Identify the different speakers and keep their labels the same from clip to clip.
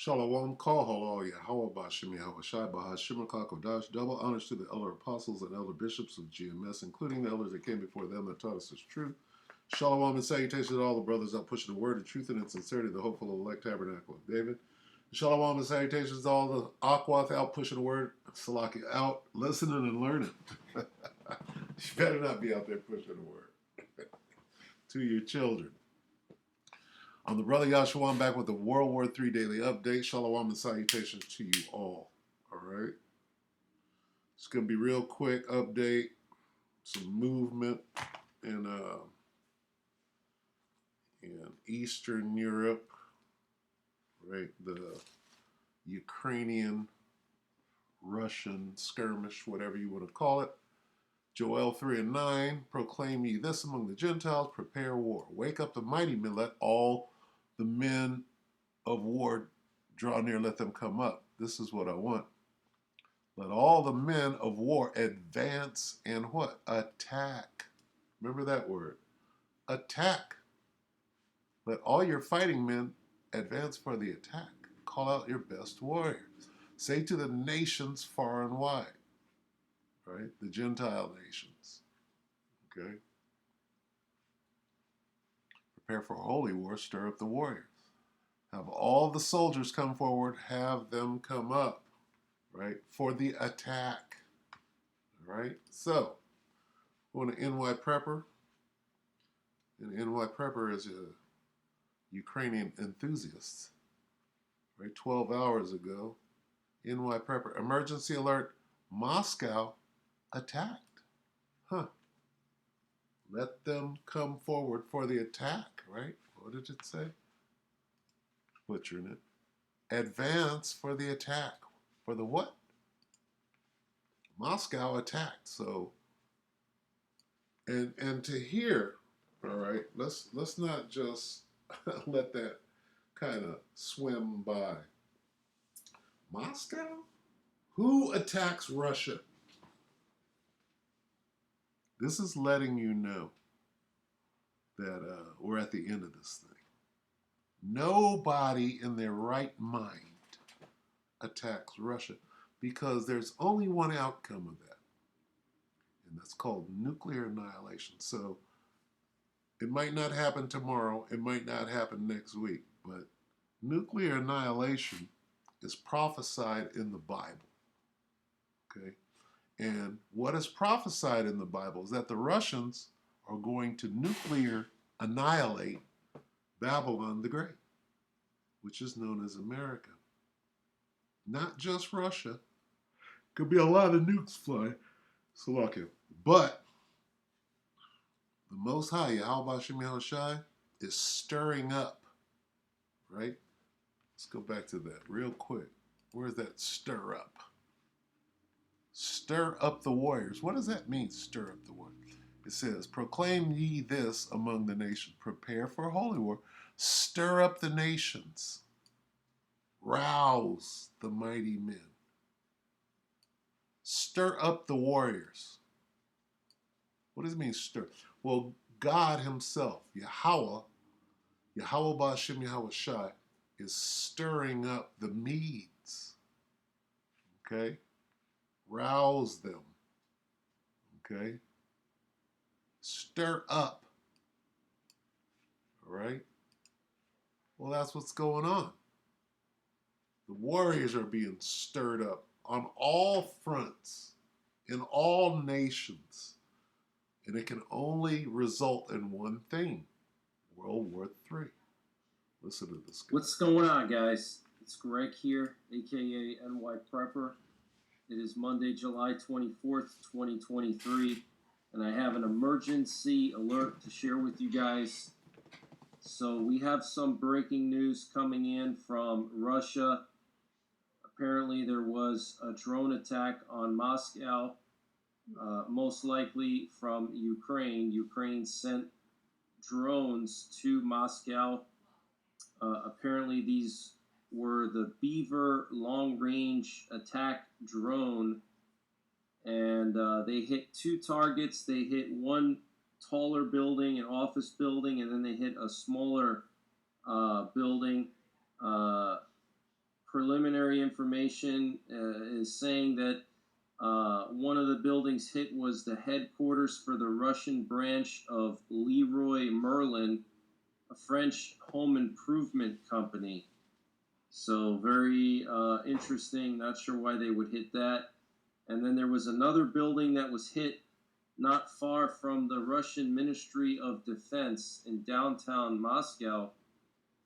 Speaker 1: Shalom, Kal Yahweh Bashem Yahweh Shai Bahashim Kodash. Double honors to the elder apostles and elder bishops of GMS, including the elders that came before them that taught us this truth. Shalom and salutations to all the brothers out pushing the word of truth and in sincerity, the hopeful elect tabernacle of David. Shalom and salutations to all the Aquath out pushing the word, Salaki out, listening and learning. You better not be out there pushing the word to your children. I'm the brother Yahshua. I'm back with the World War III Daily Update. Shalom and salutations to you all. All right. It's going to be real quick update. Some movement in Eastern Europe. Right. The Ukrainian, Russian skirmish, whatever you want to call it. Joel 3:9, proclaim ye this among the Gentiles, prepare war. Wake up the mighty men, let all the men of war draw near, let them come up. This is what I want. Let all the men of war advance and what? Attack. Remember that word. Attack. Let all your fighting men advance for the attack. Call out your best warriors. Say to the nations far and wide. Right? The Gentile nations. Okay? Prepare for a holy war, stir up the warriors. Have all the soldiers come forward, have them come up, right? For the attack. All right? So, going to NY Prepper. And NY Prepper is a Ukrainian enthusiast. Right? 12 hours ago, NY Prepper. Emergency alert, Moscow attacked. Huh. Let them come forward for the attack, right? What did it say? Butchering it. Advance for the attack. For the what? Moscow attacked. So, and to hear, all right, let's not just let that kind of swim by. Moscow? Who attacks Russia? This is letting you know that we're at the end of this thing. Nobody in their right mind attacks Russia because there's only one outcome of that, and that's called nuclear annihilation. So it might not happen tomorrow, it might not happen next week, but nuclear annihilation is prophesied in the Bible. Okay? And what is prophesied in the Bible is that the Russians are going to nuclear annihilate Babylon the Great, which is known as America. Not just Russia. Could be a lot of nukes flying. Slovakia. But the Most High, Yahweh Bashem Yahweh Shai, is stirring up. Right? Let's go back to that real quick. Where's that stir up? Stir up the warriors. What does that mean, stir up the warriors? It says, proclaim ye this among the nations. Prepare for a holy war. Stir up the nations. Rouse the mighty men. Stir up the warriors. What does it mean, stir? Well, God himself, Yahweh Bashem Yahweh Shai, is stirring up the Medes. Okay? Rouse them. Okay? Stir up. All right? Well, that's what's going on. The warriors are being stirred up on all fronts, in all nations. And it can only result in one thing, World War III. Listen to this guy.
Speaker 2: What's going on, guys? It's Greg here, a.k.a. NY Prepper. It is Monday, July 24th, 2023, and I have an emergency alert to share with you guys. So we have some breaking news coming in from Russia. Apparently there was a drone attack on Moscow, most likely from Ukraine. Ukraine sent drones to Moscow. Apparently these were the Beaver long-range attack drone, and they hit two targets. They hit one taller building, an office building, and then they hit a smaller building. preliminary information is saying that one of the buildings hit was the headquarters for the Russian branch of Leroy Merlin, a French home improvement company. So very interesting. Not sure why they would hit that. And then there was another building that was hit not far from the Russian Ministry of Defense in downtown Moscow.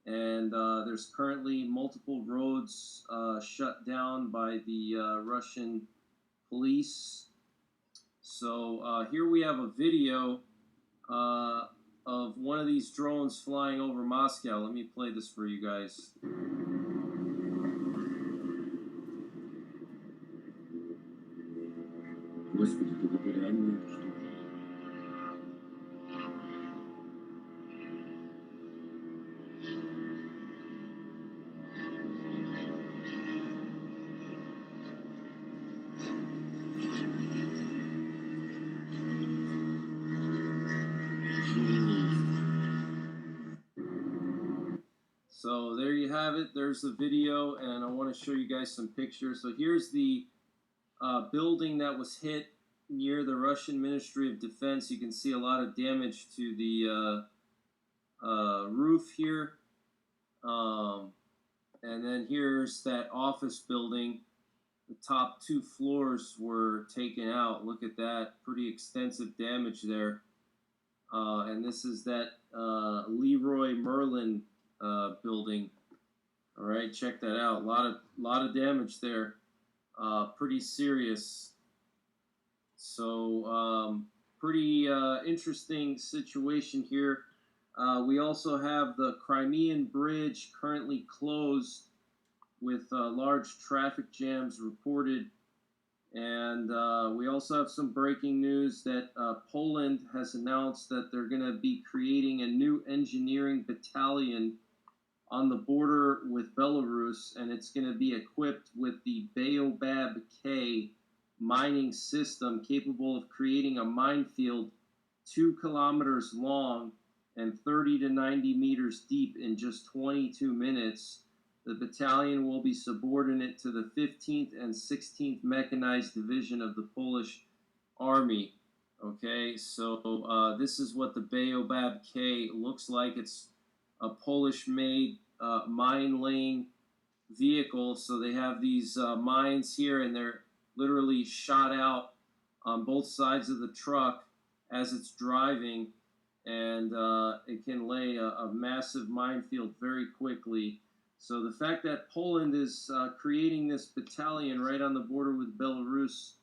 Speaker 2: And there's currently multiple roads shut down by the Russian police. So here we have a video of one of these drones flying over Moscow. Let me play this for you guys. Господи, это реальная штука. So there you have it. There's the video, and I want to show you guys some pictures. So here's the building that was hit near the Russian Ministry of Defense. You can see a lot of damage to the roof here. And then here's that office building. The top 2 floors were taken out. Look at that. Pretty extensive damage there. And this is that Leroy Merlin building. All right, check that out. A lot of damage there. Pretty serious. So pretty interesting situation here. We also have the Crimean Bridge currently closed with large traffic jams reported. And we also have some breaking news that Poland has announced that they're going to be creating a new engineering battalion on the border with Belarus, and it's going to be equipped with the WW3 mining system capable of creating a minefield 2 kilometers long and 30 to 90 meters deep in just 22 minutes. The battalion will be subordinate to the 15th and 16th Mechanized Division of the Polish Army. Okay, so this is what the WW3 looks like. It's a Polish-made mine-laying vehicle. So they have these mines here, and they're literally shot out on both sides of the truck as it's driving, and it can lay a massive minefield very quickly. So the fact that Poland is creating this battalion right on the border with Belarus,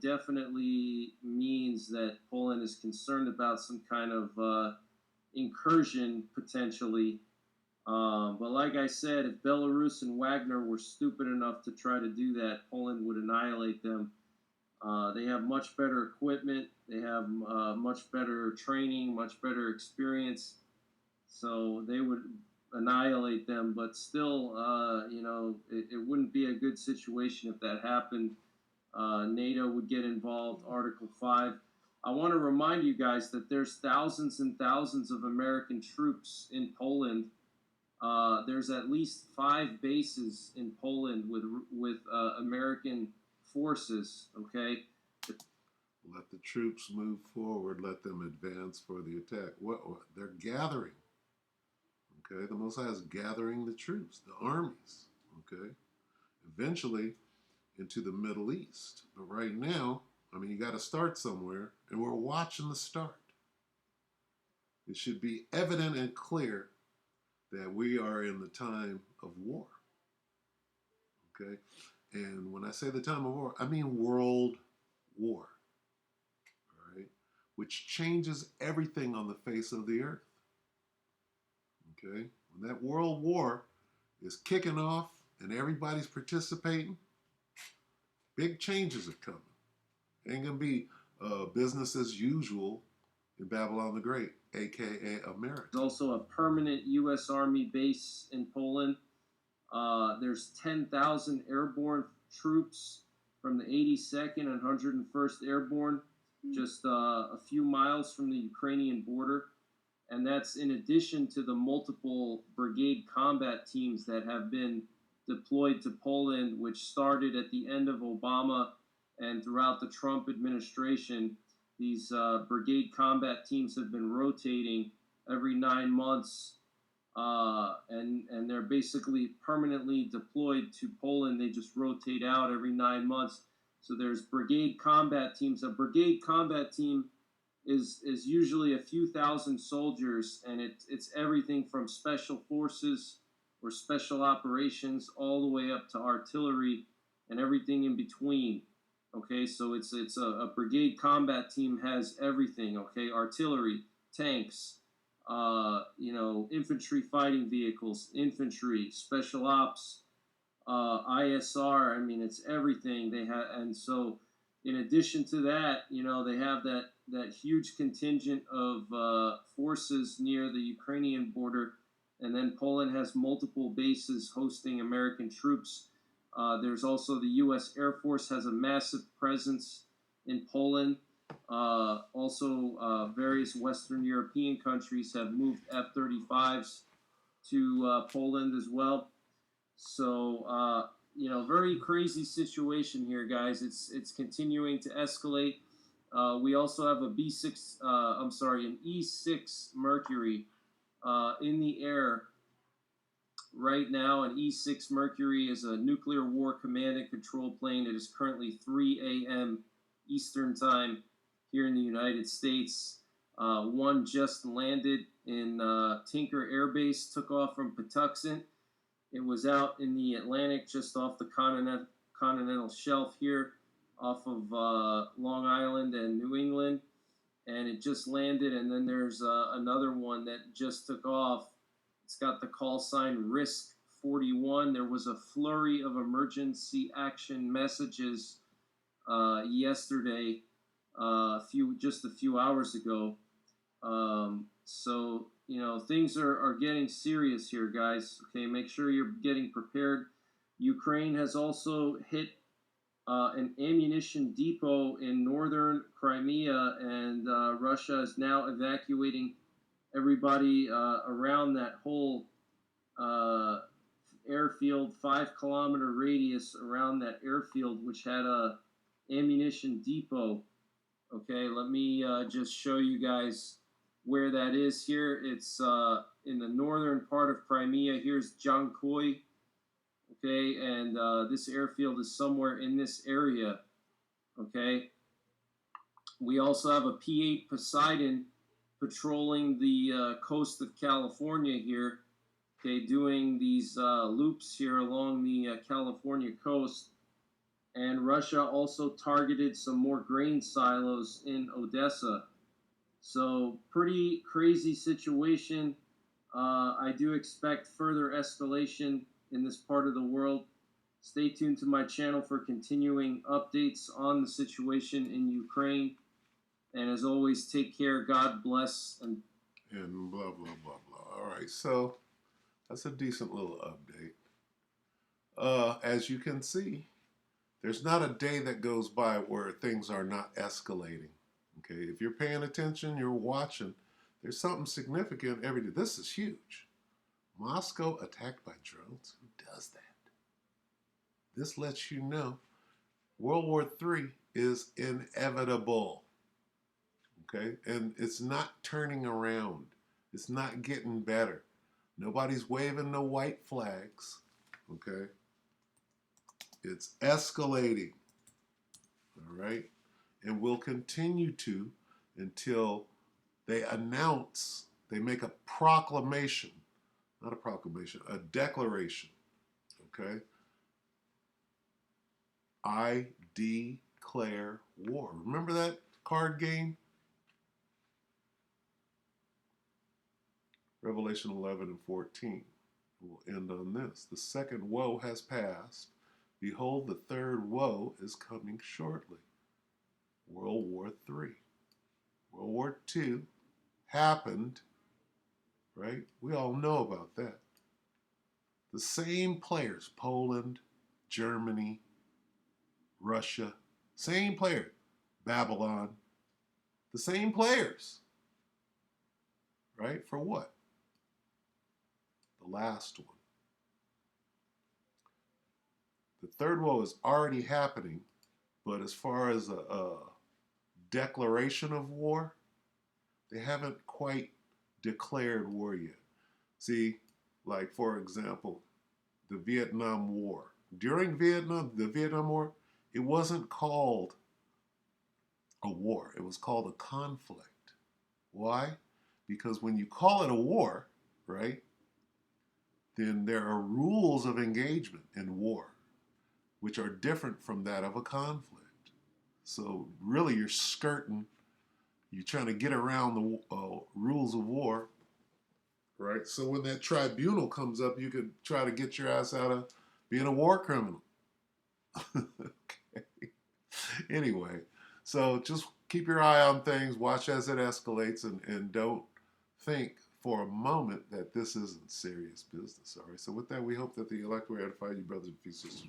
Speaker 2: definitely means that Poland is concerned about some kind of incursion potentially. But like I said, if Belarus and Wagner were stupid enough to try to do that, Poland would annihilate them. They have much better equipment. They have much better training, much better experience. So they would annihilate them. But still, it wouldn't be a good situation if that happened. NATO would get involved, Article 5. I want to remind you guys that there's thousands and thousands of American troops in Poland. There's at least 5 bases in Poland with American forces, okay?
Speaker 1: Let the troops move forward. Let them advance for the attack. What they're gathering, okay? The Most High is gathering the troops, the armies, okay? Eventually into the Middle East. But right now, you got to start somewhere, and we're watching the start. It should be evident and clear that we are in the time of war, okay? And when I say the time of war, I mean world war, all right? Which changes everything on the face of the earth, okay? When that world war is kicking off and everybody's participating, big changes are coming. It ain't gonna be business as usual in Babylon the Great, aka America.
Speaker 2: There's also a permanent U.S. Army base in Poland. There's 10,000 airborne troops from the 82nd and 101st Airborne, just a few miles from the Ukrainian border. and that's in addition to the multiple brigade combat teams that have been deployed to Poland, which started at the end of Obama and throughout the Trump administration. These brigade combat teams have been rotating every 9 months, and they're basically permanently deployed to Poland. They just rotate out every 9 months. So there's brigade combat teams. A brigade combat team is usually a few thousand soldiers, and it's everything from special forces or special operations all the way up to artillery and everything in between. Okay, so it's a brigade combat team has everything. Okay, artillery, tanks, infantry fighting vehicles, infantry, special ops, ISR. I mean, it's everything they have, and so in addition to that, they have that huge contingent of forces near the Ukrainian border, and then Poland has multiple bases hosting American troops. There's also the U.S. Air Force has a massive presence in Poland. Also, various Western European countries have moved F-35s to Poland as well. So, very crazy situation here, guys. It's continuing to escalate. We also have a B6, an E6 Mercury in the air right now. An E6 Mercury is a nuclear war command and control plane. It is currently 3 a.m. Eastern Time here in the United States. One just landed in Tinker Air Base, took off from Patuxent. It was out in the Atlantic, just off the continental shelf here, off of Long Island and New England, and it just landed. And then there's another one that just took off. It's got the call sign Risk 41. There was a flurry of emergency action messages yesterday, just a few hours ago. So, things are getting serious here, guys. Okay, make sure you're getting prepared. Ukraine has also hit an ammunition depot in northern Crimea, and Russia is now evacuating everybody around that whole airfield, 5 kilometer radius around that airfield, which had a ammunition depot. Okay, let me just show you guys where that is here. It's in the northern part of Crimea. Here's Jankoy. Okay, and this airfield is somewhere in this area. Okay, we also have a P-8 Poseidon patrolling the coast of California here. Okay, doing these loops here along the California coast. And Russia also targeted some more grain silos in Odessa. So, pretty crazy situation. I do expect further escalation in this part of the world. Stay tuned to my channel for continuing updates on the situation in Ukraine. And as always, take care. God bless.
Speaker 1: And blah, blah, blah, blah. All right, so that's a decent little update. As you can see, there's not a day that goes by where things are not escalating. Okay, if you're paying attention, you're watching, there's something significant every day. This is huge. Moscow attacked by drones? Who does that? This lets you know World War III is inevitable. Okay, and it's not turning around. It's not getting better. Nobody's waving no white flags. Okay, it's escalating. All right, and will continue to until they announce, they make a proclamation, not a proclamation, a declaration. Okay, I declare war. Remember that card game? Revelation 11 and 14. We'll end on this. The second woe has passed. Behold, the third woe is coming shortly. World War III. World War II happened, right? We all know about that. The same players, Poland, Germany, Russia, same player, Babylon, the same players, right? For what? The last one. The third war is already happening, but as far as a declaration of war, they haven't quite declared war yet. See, like for example, the Vietnam War. During the Vietnam War, it wasn't called a war, it was called a conflict. Why? Because when you call it a war, right, then there are rules of engagement in war, which are different from that of a conflict. So really, you're trying to get around the rules of war, right? So when that tribunal comes up, you could try to get your ass out of being a war criminal. Okay. Anyway, so just keep your eye on things, watch as it escalates, and don't think for a moment that this isn't serious business. All right. So with that, we hope that the elect will edify you, brothers and sisters.